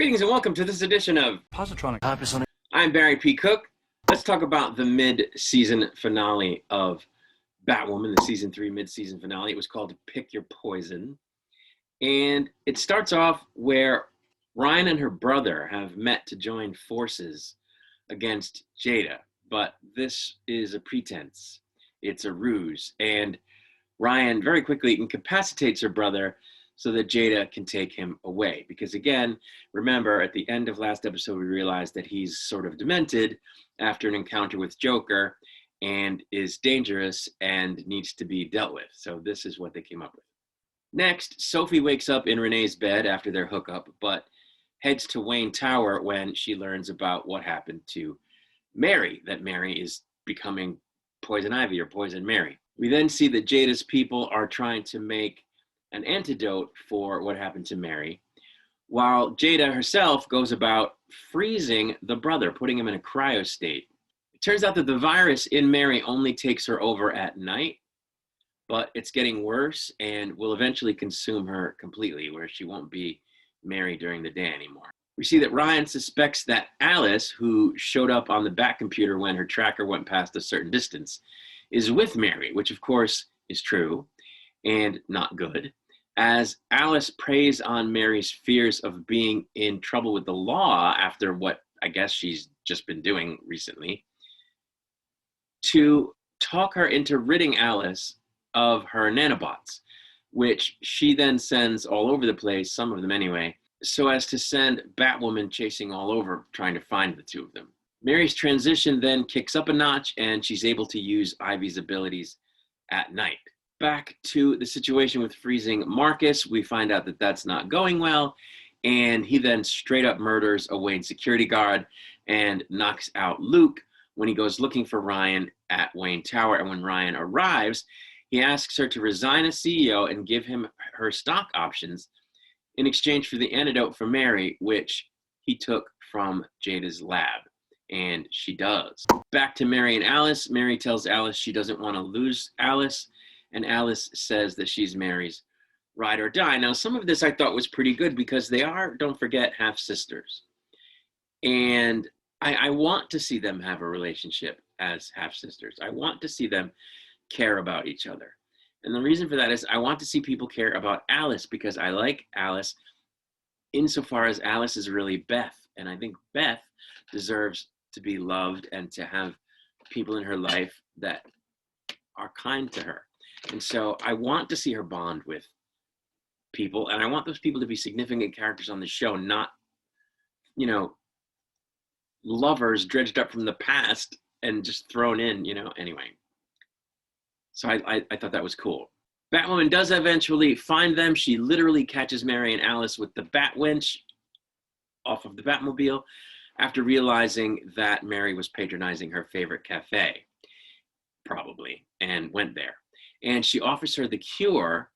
Greetings and welcome to this edition of Positronic. I'm Barry P. Cook. Let's talk about the mid-season finale of Batwoman, the season 3 mid-season finale. It was called Pick Your Poison. And it starts off where Ryan and her brother have met to join forces against Jada. But this is a pretense. It's a ruse. And Ryan very quickly incapacitates her brother so that Jada can take him away. Because again, remember, at the end of last episode, we realized that he's sort of demented after an encounter with Joker and is dangerous and needs to be dealt with. So this is what they came up with. Next, Sophie wakes up in Renee's bed after their hookup, but heads to Wayne Tower when she learns about what happened to Mary, that Mary is becoming Poison Ivy or Poison Mary. We then see that Jada's people are trying to make an antidote for what happened to Mary, while Jada herself goes about freezing the brother, putting him in a cryo state. It turns out that the virus in Mary only takes her over at night, but it's getting worse and will eventually consume her completely, where she won't be Mary during the day anymore. We see that Ryan suspects that Alice, who showed up on the Bat computer when her tracker went past a certain distance, is with Mary, which of course is true and not good, as Alice preys on Mary's fears of being in trouble with the law after what I guess she's just been doing recently, to talk her into ridding Alice of her nanobots, which she then sends all over the place, some of them anyway, so as to send Batwoman chasing all over, trying to find the two of them. Mary's transition then kicks up a notch, and she's able to use Ivy's abilities at night. Back to the situation with freezing Marcus, we find out that that's not going well, and he then straight up murders a Wayne security guard and knocks out Luke when he goes looking for Ryan at Wayne Tower. And when Ryan arrives, he asks her to resign as CEO and give him her stock options in exchange for the antidote for Mary, which he took from Jada's lab. And she does. Back to Mary and Alice. Mary tells Alice she doesn't want to lose Alice, and Alice says that she's Mary's ride or die. Now, some of this I thought was pretty good because they are, don't forget, half sisters. And I want to see them have a relationship as half sisters. I want to see them care about each other. And the reason for that is I want to see people care about Alice because I like Alice insofar as Alice is really Beth. And I think Beth deserves to be loved and to have people in her life that are kind to her. And so I want to see her bond with people, and I want those people to be significant characters on the show, not, lovers dredged up from the past and just thrown in, anyway. So I thought that was cool. Batwoman does eventually find them. She literally catches Mary and Alice with the bat winch off of the Batmobile after realizing that Mary was patronizing her favorite cafe, probably, and went there. And she offers her the cure,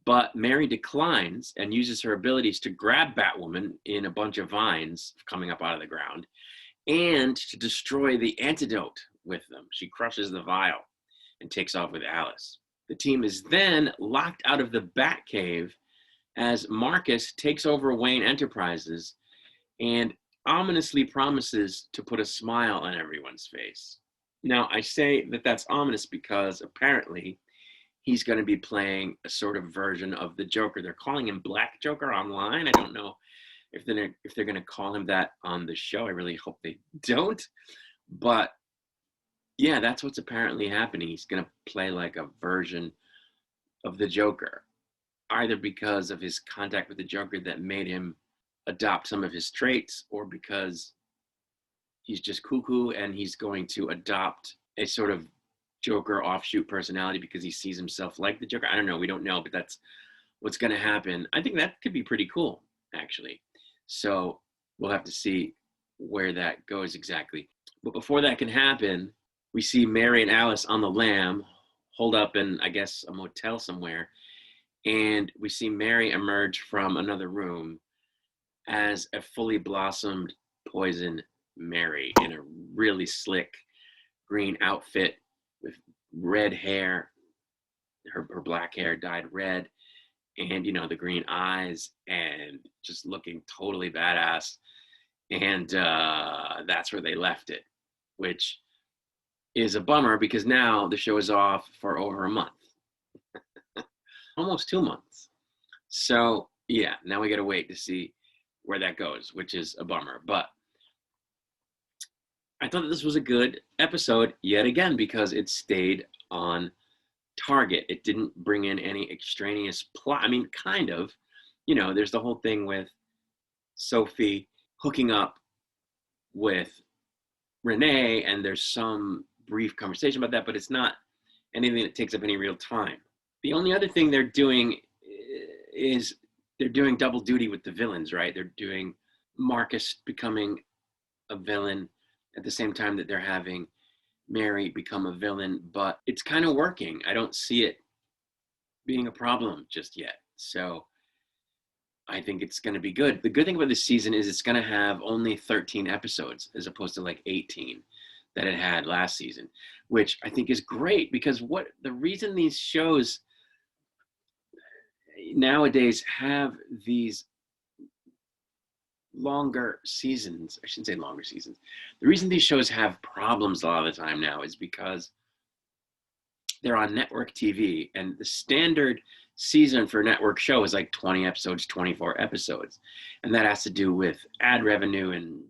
but Mary declines and uses her abilities to grab Batwoman in a bunch of vines coming up out of the ground and to destroy the antidote with them. She crushes the vial and takes off with Alice. The team is then locked out of the Batcave as Marcus takes over Wayne Enterprises and ominously promises to put a smile on everyone's face. Now, I say that that's ominous because apparently he's going to be playing a sort of version of the Joker. They're calling him Black Joker online. I don't know if they're going to call him that on the show. I really hope they don't. But yeah, that's what's apparently happening. He's going to play like a version of the Joker, either because of his contact with the Joker that made him adopt some of his traits, or because he's just cuckoo and he's going to adopt a sort of Joker offshoot personality because he sees himself like the Joker. I don't know. We don't know, but that's what's going to happen. I think that could be pretty cool, actually. So we'll have to see where that goes exactly. But before that can happen, we see Mary and Alice on the lam, holed up in, I guess, a motel somewhere. And we see Mary emerge from another room as a fully blossomed Poison Mary in a really slick green outfit with red hair, her black hair dyed red, and, the green eyes and just looking totally badass. And that's where they left it, which is a bummer because now the show is off for over a month, almost 2 months. So yeah, now we got to wait to see where that goes, which is a bummer. But I thought that this was a good episode yet again because it stayed on target. It didn't bring in any extraneous plot. I mean, kind of. There's the whole thing with Sophie hooking up with Renee, and there's some brief conversation about that, but it's not anything that takes up any real time. The only other thing they're doing is they're doing double duty with the villains, right? They're doing Marcus becoming a villain at the same time that they're having Mary become a villain, but it's kind of working. I don't see it being a problem just yet. So I think it's going to be good. The good thing about this season is it's going to have only 13 episodes as opposed to like 18 that it had last season, which I think is great because the reason these shows nowadays have these longer seasons, I shouldn't say longer seasons. The reason these shows have problems a lot of the time now is because they're on network TV, and the standard season for a network show is like 20 episodes, 24 episodes. And that has to do with ad revenue and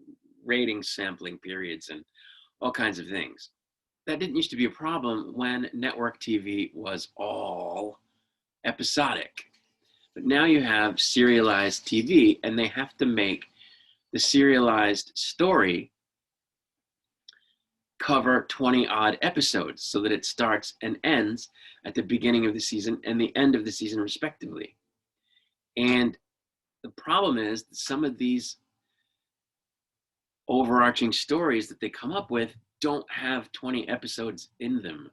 rating sampling periods and all kinds of things. That didn't used to be a problem when network TV was all episodic. But now you have serialized TV, and they have to make the serialized story cover 20 odd episodes so that it starts and ends at the beginning of the season and the end of the season respectively. And the problem is that some of these overarching stories that they come up with don't have 20 episodes in them.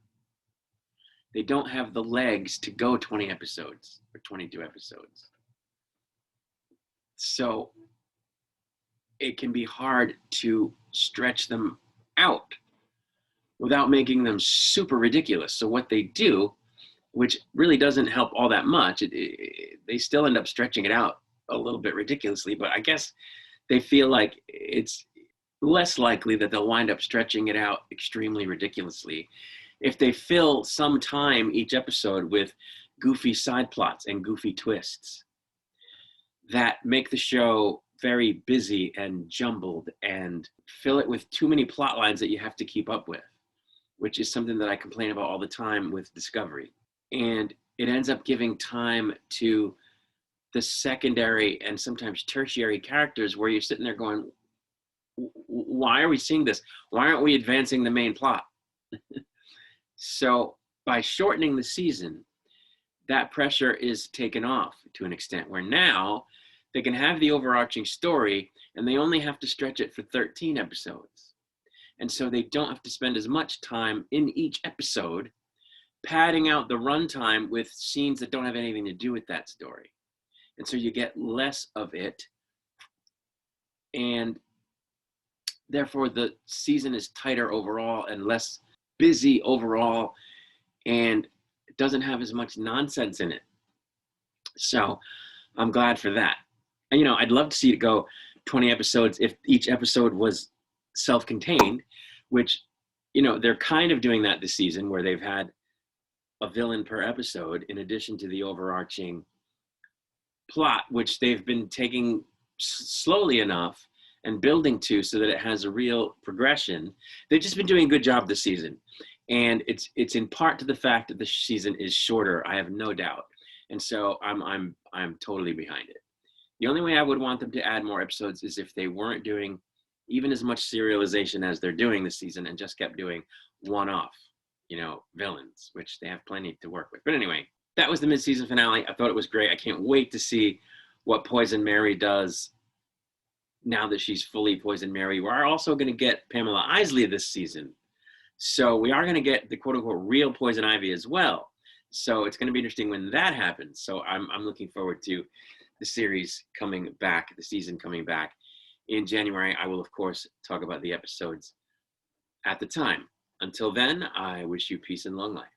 They don't have the legs to go 20 episodes or 22 episodes. So it can be hard to stretch them out without making them super ridiculous. So what they do, which really doesn't help all that much, they still end up stretching it out a little bit ridiculously, but I guess they feel like it's less likely that they'll wind up stretching it out extremely ridiculously if they fill some time each episode with goofy side plots and goofy twists that make the show very busy and jumbled and fill it with too many plot lines that you have to keep up with, which is something that I complain about all the time with Discovery. And it ends up giving time to the secondary and sometimes tertiary characters where you're sitting there going, why are we seeing this? Why aren't we advancing the main plot? So by shortening the season, that pressure is taken off to an extent where now they can have the overarching story and they only have to stretch it for 13 episodes. And so they don't have to spend as much time in each episode padding out the runtime with scenes that don't have anything to do with that story. And so you get less of it. And therefore the season is tighter overall and less busy overall, and it doesn't have as much nonsense in it. So I'm glad for that. And, I'd love to see it go 20 episodes if each episode was self-contained, which, they're kind of doing that this season where they've had a villain per episode in addition to the overarching plot, which they've been taking slowly enough and building to so that it has a real progression. They've just been doing a good job this season. And it's in part to the fact that the season is shorter, I have no doubt. And so I'm totally behind it. The only way I would want them to add more episodes is if they weren't doing even as much serialization as they're doing this season and just kept doing one-off, villains, which they have plenty to work with. But anyway, that was the mid-season finale. I thought it was great. I can't wait to see what Poison Mary does now that she's fully Poison Mary. We're also going to get Pamela Isley this season. So we are going to get the quote-unquote real Poison Ivy as well. So it's going to be interesting when that happens. So I'm looking forward to the series coming back, the season coming back in January. I will, of course, talk about the episodes at the time. Until then, I wish you peace and long life.